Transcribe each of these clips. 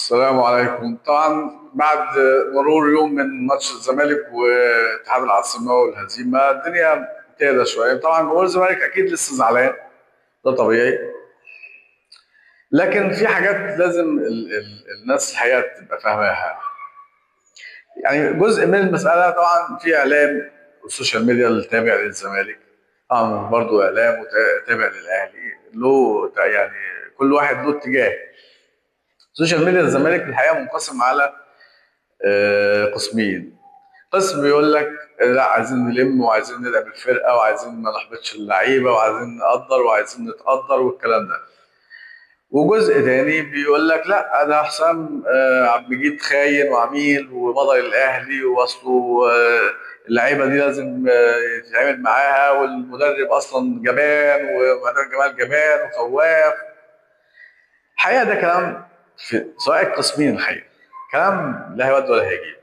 السلام عليكم. طبعا بعد مرور يوم من ماتش الزمالك واتحاد العاصمه والهزيمه الدنيا بتهدى شويه. طبعا جمهور الزمالك اكيد لسه زعلان، ده طبيعي، لكن في حاجات لازم الناس الحقيقه تبقى فاهماها. يعني جزء من المساله طبعا في اعلام والسوشيال ميديا اللي تابع للزمالك، طبعا برضه اعلام وتابع للاهلي، له يعني كل واحد له اتجاه. السوشيال ميديا الزمالك الحقيقه منقسم على قسمين. قسم بيقول لك لا عايزين نلم وعايزين ندعم الفرقه وعايزين ما نحبطش اللعيبه وعايزين نقدر وعايزين نتقدر والكلام ده. وجزء تاني بيقول لك لا ده حسام عبد المجيد خاين وعميل ومضى للاهلي واصله اللعيبه دي لازم يتعامل معاها، والمدرب اصلا جبان ومعتمد جمال جبان وخواف. الحقيقه ده كلام في سواء القسمين، الحقيقه كلام لا هيود ولا هيجيب.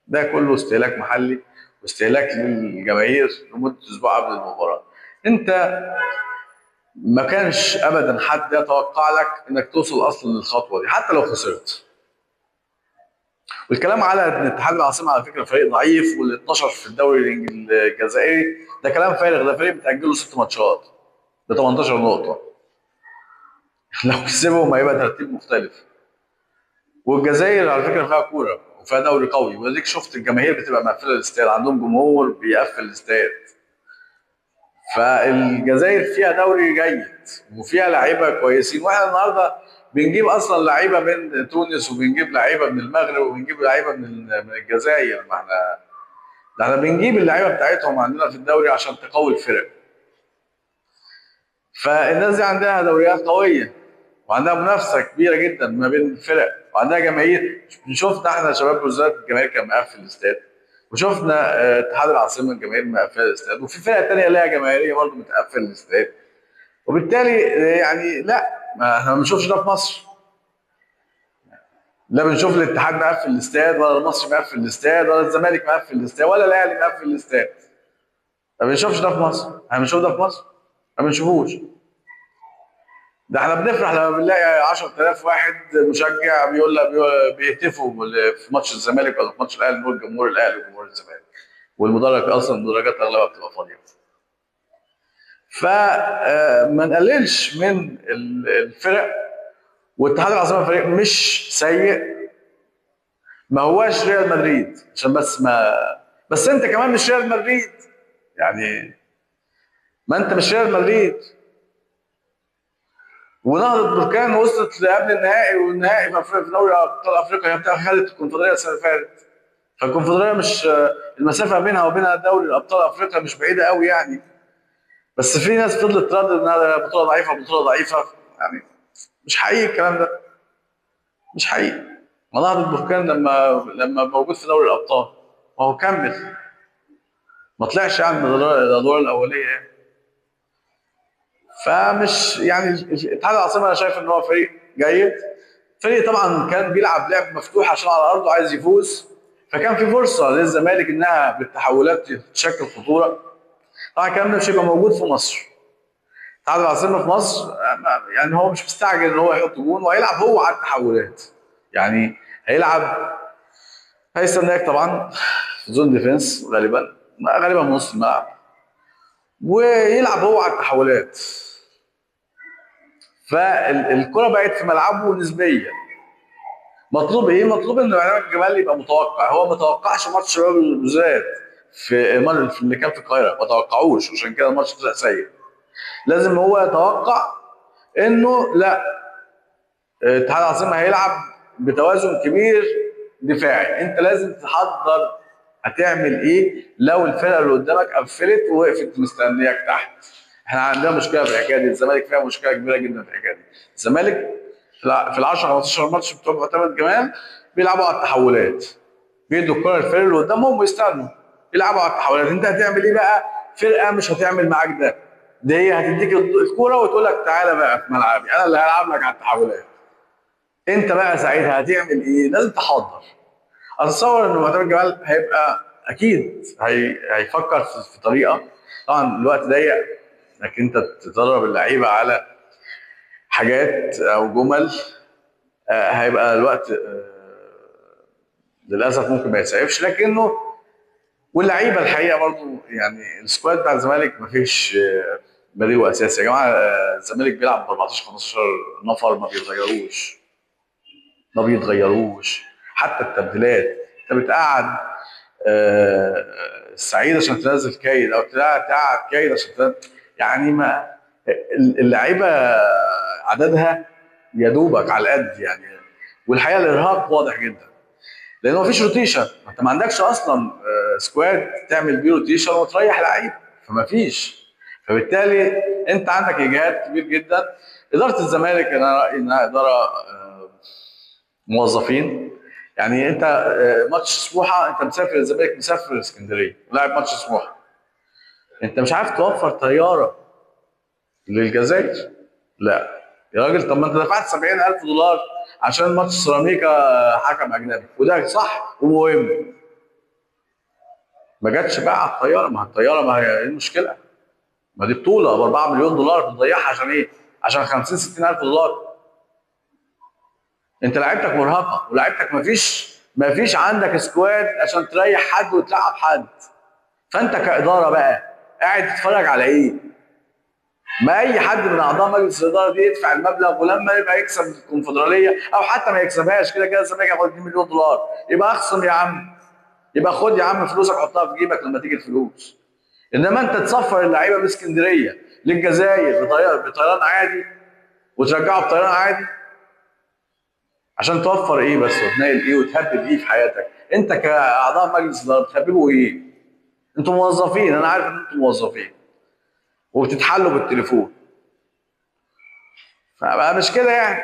ده كله استهلاك محلي واستهلاك للجماهير لمده اسبوع قبل المباراه. انت ما كانش ابدا حد يتوقع لك انك توصل اصلا للخطوه دي حتى لو خسرت. والكلام على ان اتحاد العاصمه على فكره فريق ضعيف وال 12 في الدوري الجزائري ده كلام فارغ، ده فريق متاجله 6 ماتشات ب 18 نقطه. لو كسبهم هيبقى ترتيب مختلف. والجزائر على فكره فيها كوره وفيها دوري قوي، ولذلك شفت الجماهير بتبقى مقفله الاستاد، عندهم جمهور بيقفل الاستاد. فالجزائر فيها دوري جيد وفيها لعيبه كويسين، واحنا النهارده بنجيب اصلا لعيبه من تونس وبنجيب لعيبه من المغرب وبنجيب لعيبه من الجزائر. ما احنا ده احنا بنجيب اللعيبه بتاعتهم عندنا في الدوري عشان تقوي الفرق. فالناس دي عندها دوريات قويه وعندها منافسه كبيره جدا ما بين الفرق وعندها جماهير. شفنا احنا شباب بلوزداد الجماهير كان مقفل الاستاد، وشفنا اتحاد العاصمه الجماهير مقفله الاستاد، وفي فرق تانيه لها جماهيريه برضه متقفل الاستاد. وبالتالي يعني لا، ما احنا ما بنشوفش ده في مصر. لا بنشوف الاتحاد مقفل الاستاد ولا المصري مقفل الاستاد ولا الزمالك مقفل الاستاد ولا الاهلي مقفل الاستاد. ما بنشوفش ده في مصر. احنا بنشوف ده في مصر؟ ما بنشوفوش. ده احنا بنفرح لما بنلاقي 10,000 واحد مشجع بيهتفوا في ماتش الزمالك ولا في ماتش الاهلي، نقول جمهور الاهلي وجمهور الزمالك، والمدرج اصلا المدرجات اغلبها بتبقى فاضيه. فما نقللش من الفرق. واتحاد العاصمه فريق مش سيء، ما هواش ريال مدريد عشان بس انت كمان مش ريال مدريد. يعني ما انت مش ريال مدريد. ونهضة بركان وصلت لقبل النهائي والنهائي في دوري ابطال افريقيا، هي بتاع خدت الكونفدراليه السنه اللي فاتت. فالكونفدراليه مش المسافه بينها وبين دوري ابطال افريقيا مش بعيده قوي يعني. بس في ناس فضلت تردد انها بطوله ضعيفه بطوله ضعيفه. يعني مش حقيقي الكلام ده، مش حقيقي. ونهضة بركان لما موجود في دوري الابطال ما هو كمل، ما طلعش يعني من الادوار الاوليه يعني. فمش يعني اتحاد العاصمه انا شايف ان هو فريق جيد. فريق طبعا كان بيلعب لعب مفتوح عشان على ارضه عايز يفوز، فكان في فرصه للزمالك انها بالتحولات تشكل خطوره. طبعا الكلام ده مش هيبقى موجود في مصر. اتحاد العاصمه في مصر يعني هو مش مستعجل ان هو يحط جون، وهيلعب هو على التحولات. يعني هيلعب، هيستناك طبعا في زون ديفنس غالبا من نص الملعب، ويلعب هو على التحولات. فالكره بقت في ملعبه نسبيا. مطلوب ايه؟ مطلوب ان اعلام الجمال يبقى متوقع. هو ما توقعش ماتش شباب البلوزداد في اللي كان في القاهره، ما توقعوش، عشان كده الماتش طلع سيء. لازم هو يتوقع انه لا، اتحاد العاصمه هيلعب بتوازن كبير دفاعي. انت لازم تحضر هتعمل ايه لو الفرقه اللي قدامك قفلت ووقفت مستنياك تحت. احنا عندنا مشكله في الحكايه دي، الزمالك فيها مشكله كبيره جدا في الحكايه دي. الزمالك في ال 10 15 ماتش بتوع معتمد جمال بيلعبوا على التحولات، بيدوا الكره للفريق اللي قدامهم ويستنوا يلعبوا على التحولات. انت هتعمل ايه بقى؟ فرقه مش هتعمل معاك ده، دي هي هتديك الكوره وتقول لك تعالى بقى في ملعبي انا اللي هلعب لك على التحولات. انت بقى ساعتها هتعمل ايه؟ لازم تحضر. اتصور ان معتمد جمال هيبقى اكيد هيفكر في طريقه. طبعا الوقت ضيق انك انت تدرب اللعيبه على حاجات او جمل هيبقى الوقت للاسف ممكن ما يسعفش، لكنه واللعيبه الحقيقه برضو يعني السكواد بتاع الزمالك ما فيش بديل اساسي يا جماعه. الزمالك بيلعب ب 14 15 نفر ما بيتغيروش، ما بيتغيروش. حتى التبديلات انت بتقعد السعيد عشان تنزل كايد، او تقعد كايد عشان تنزل. يعني ما اللعيبه عددها يا دوبك على القد يعني. والحقيقه الارهاق واضح جدا لان مفيش روتيشن، انت ما عندكش اصلا سكواد تعمل بيه روتيشن وتريح لعيب، فما فيش. فبالتالي انت عندك اجهاد كبير جدا. اداره الزمالك انا رايي انها اداره موظفين. يعني انت ماتش سموحه، انت مسافر الزمالك مسافر اسكندريه لاعب ماتش سموحه، انت مش عارف توفر طياره للجزائر؟ لا يا راجل، طب ما انت دفعت 70,000 دولار عشان ماتش سيراميكا حكم اجنبي، وده صح ومهم. ما جاتش بقى على الطياره، ما الطياره ما هي ايه المشكله؟ ما دي بطوله ب 4 مليون دولار بتضيعها عشان ايه؟ عشان 50 60,000 دولار. انت لعيبتك مرهقه ولعيبتك ما فيش عندك سكواد عشان تريح حد وتلعب حد. فانت كاداره بقى قاعد تتفرج على ايه؟ ما اي حد من اعضاء مجلس الاداره دي يدفع المبلغ، ولما يبقى يكسب الكونفدراليه او حتى ما يكسبهاش، كده كده الزمالك هياخد 2 مليون دولار، يبقى اخصم يا عم، يبقى خد يا عم فلوسك حطها في جيبك لما تيجي الفلوس. انما انت تسفر اللعيبه من اسكندريه للجزائر بطيران عادي وترجعه بطيران عادي عشان توفر ايه بس وتنقل ايه وتهبب ايه في حياتك؟ انت كاعضاء مجلس اداره بتهببوا ايه؟ انتوا موظفين، انا عارف ان انتوا موظفين وبتتحلوا بالتليفون، فبقى مش كده يعني.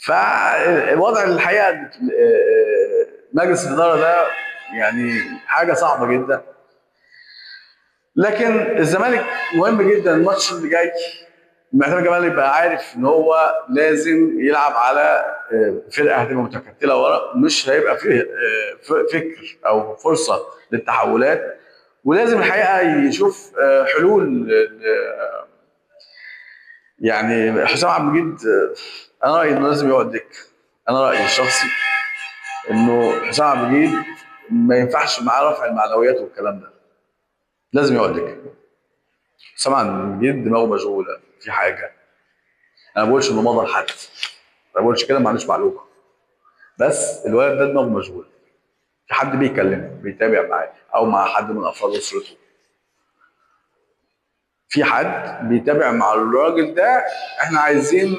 فالوضع الحقيقه مجلس الاداره ده يعني حاجه صعبه جدا. لكن الزمالك مهم جدا الماتش اللي جاي، محتاج كمان يبقى عارف ان هو لازم يلعب على فرقه هتبقى متكتله ورا، مش هيبقى فيه فكر او فرصه للتحولات. ولازم الحقيقه يشوف حلول يعني حسام عبد المجيد انا رايي انه لازم يقعد دكه. انا رايي الشخصي انه حسام عبد المجيد ما ينفعش معاه رفع المعنويات والكلام ده، لازم يقعد دكه. حسام عبد المجيد دماغه مشغوله في حاجه. انا ما بقولش انه مضى لحد، ما بقولش كده، ما عنديش معلومه، بس الولد ده دماغه مشغول. في حد بيكلمه بيتابع معاه او مع حد من افراد اسرته، في حد بيتابع مع الراجل ده، احنا عايزين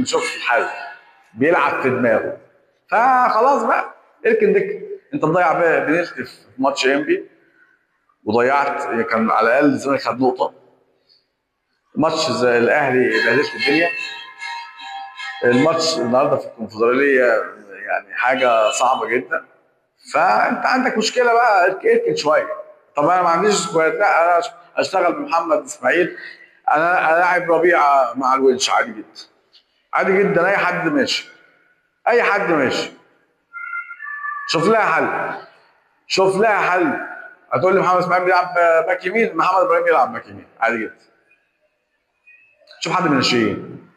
نشوف الحل، بيلعب في دماغه. فخلاص بقى اركن دكه. انت مضيع بنلت في ماتش انبي وضيعت، كان على الاقل الزمالك خد نقطه. ماتش زي الاهلي بهدلت الدنيا. الماتش النهارده في الكونفدراليه يعني حاجه صعبه جدا. فانت عندك مشكله بقى، اركن شويه. طب انا ما عنديش سكواد، لا انا اشتغل بمحمد اسماعيل، انا لاعب ربيعه مع الونش عادي جدا، عادي جدا، اي حد ماشي، اي حد ماشي. شوف لها حل، شوف لها حل. هتقول لي محمد اسماعيل بيلعب باك يمين، محمد ابراهيم يلعب باك يمين عادي جدا. شوف حد من الناشئين.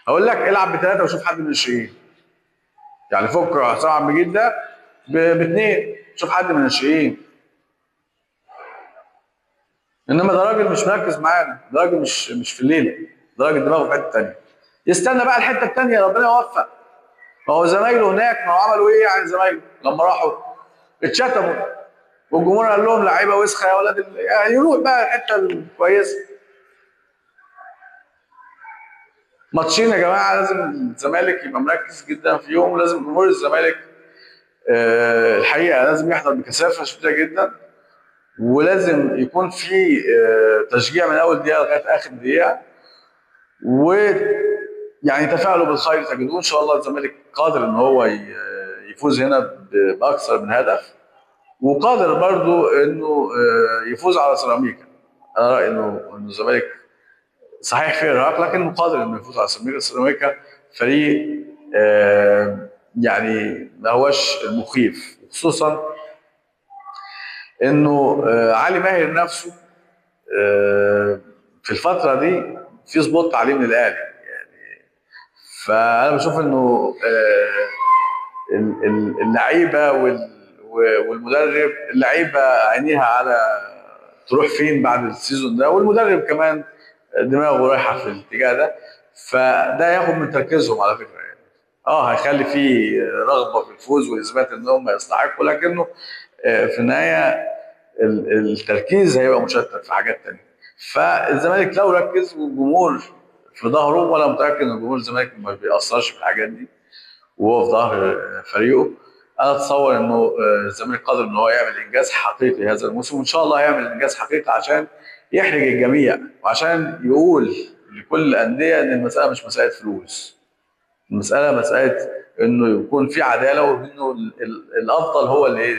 هقول لك العب بثلاثه وشوف حد من الناشئين، يعني فك حسام عبد المجيد ده باثنين، شوف حد من الناشئين. انما ده راجل مش مركز معانا، ده راجل مش في الليله، ده راجل دماغه في حته ثانيه. يستنى بقى الحته الثانيه، ربنا يوفق. ما هو زمايله هناك، ما هو عملوا ايه يعني زمايله لما راحوا؟ اتشتموا والجمهور قال لهم لعيبه وسخه يا ولاد يعني يروح بقى الحته الكويسه. ماتشين يا جماعه لازم الزمالك يبقى مركز جدا فيهم، ولازم جمهور الزمالك الحقيقه لازم يحضر بكثافه شديده جدا، ولازم يكون في تشجيع من اول دقيقه لغايه اخر دقيقه. ويعني تفاءلوا بالخير تجدوه ان شاء الله. الزمالك قادر ان هو يفوز هنا باكثر من هدف، وقادر برضو انه يفوز على سيراميكا. انا رايي انه الزمالك صحيح فيه ارهاق لكنه قادر انه يفوز على سيراميكا. سيراميكا فريق يعني ما هوش المخيف، خصوصا انه علي ماهر نفسه في الفتره دي في سبوت عليه من الاهلي يعني. فانا بشوف انه اللعيبه والمدرب، اللعيبه عينيها على تروح فين بعد السيزون ده، والمدرب كمان دماغه رايحه في الاتجاه ده. فده ياخد من تركيزهم على فكره يعني. هيخلي فيه رغبه في الفوز واثبات ان هم يستحقوا، لكنه في النهايه التركيز هيبقى مشتت في حاجات تانية. فالزمالك لو ركز والجمهور في ظهره، وانا متاكد ان جمهور الزمالك ما بيأثرش في الحاجات دي وهو في ظهر فريقه، انا اتصور انه الزمالك قادر ان هو يعمل انجاز حقيقي هذا الموسم، وان شاء الله يعمل انجاز حقيقي عشان يحرج الجميع، وعشان يقول لكل الانديه ان المساله مش مساله فلوس، المساله مساله انه يكون في عداله، وانه الافضل هو اللي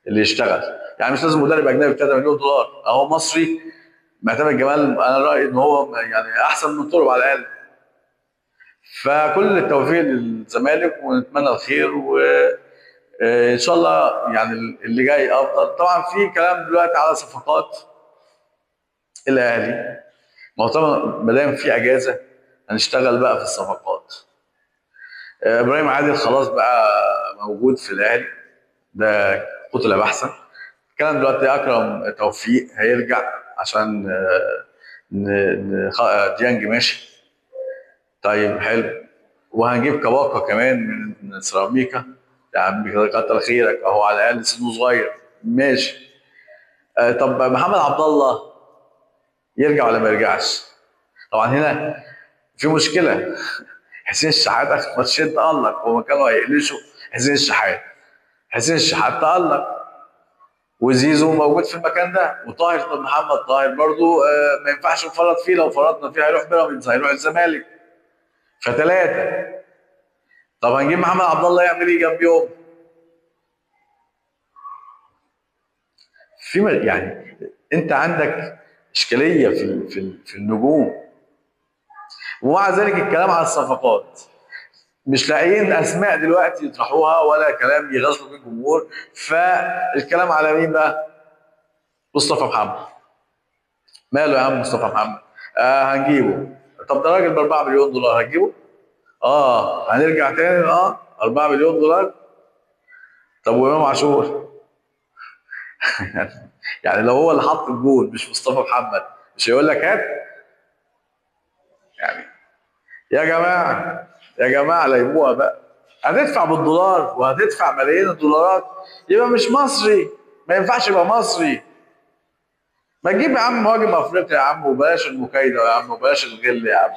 يشتغل. يعني مش لازم مدرب اجنبي ب 3 مليون دولار، اهو مصري معتمد جمال، انا رايي ان هو يعني احسن من طلب على الاقل. فكل التوفيق للزمالك ونتمنى الخير، وان شاء الله يعني اللي جاي افضل. طبعا في كلام دلوقتي على صفقات الاهلي، ما هو طبعا ما دام في اجازه هنشتغل بقى في الصفقات. ابراهيم عادل خلاص بقى موجود في الاهلي، ده قتل بحثا. الكلام دلوقتي اكرم توفيق هيرجع عشان ديانج ماشي. طيب حلو، وهنجيب كباكا كمان من سيراميكا. يا عم كتر خيرك، اهو على الاقل سنه صغير ماشي. طب محمد عبد الله يرجع ولا ما يرجعش؟ طبعا هنا في مشكله. حسين الشحات اخر ماتشين تالق، هما كانوا هيقلشوا حسين الشحات. حسين الشحات تالق، وزيزو موجود في المكان ده، وطاهر. طب محمد طاهر برضو ما ينفعش نفرط فيه، لو فرطنا فيه هيروح بيراميدز، هيروح الزمالك. فثلاثه. طب هنجيب محمد عبد الله يعمل ايه جنبيهم؟ يعني انت عندك اشكاليه في النجوم، ومع ذلك الكلام على الصفقات مش لاقيين اسماء دلوقتي يطرحوها ولا كلام يغزلوا بيه الجمهور. فالكلام على مين بقى؟ مصطفى محمد. ماله يا عم مصطفى محمد؟ هنجيبه. طب ده راجل ب 4 مليون دولار، هتجيبه؟ هنرجع تاني 4 مليون دولار. طب وامام عاشور؟ يعني لو هو اللي حط الجول مش مصطفى محمد، مش هيقول لك هات؟ يعني يا جماعه، يا جماعه ليبوها بقى. هتدفع بالدولار وهتدفع ملايين الدولارات، يبقى مش مصري، ما ينفعش يبقى مصري. ما تجيب يا عم مهاجم افريقيا يا عم، وبلاش المكايده يا عم، وبلاش الغل يا عم.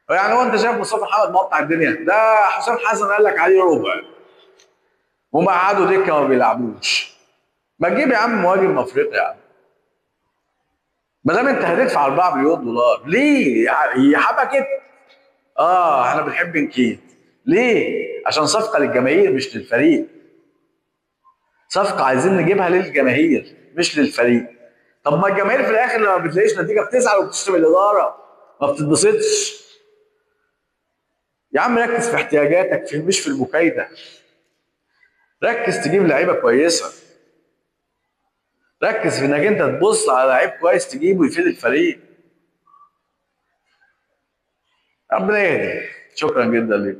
يعني هو انت شايف مصطفى محمد مقطع الدنيا؟ ده حسام حسن قال لك عليه ربع، ومقعده دكه ما بيلعبوش. ما تجيب يا عم مهاجم افريقيا يا عم. ما دام انت هتدفع 4 مليون دولار ليه؟ هي حبكت. احنا بنحب نكيد. ليه؟ عشان صفقه للجماهير مش للفريق. صفقه عايزين نجيبها للجماهير مش للفريق. طب ما الجماهير في الاخر لما بتلاقيش نتيجه بتزعل وبتشتم الاداره، ما بتتبسطش. يا عم ركز في احتياجاتك مش في المكايده. ركز تجيب لعيبه كويسه. ركز في انك انت تبص على لعيب كويس تجيبه يفيد الفريق. ربنا يهدي. شكرا جدا لك.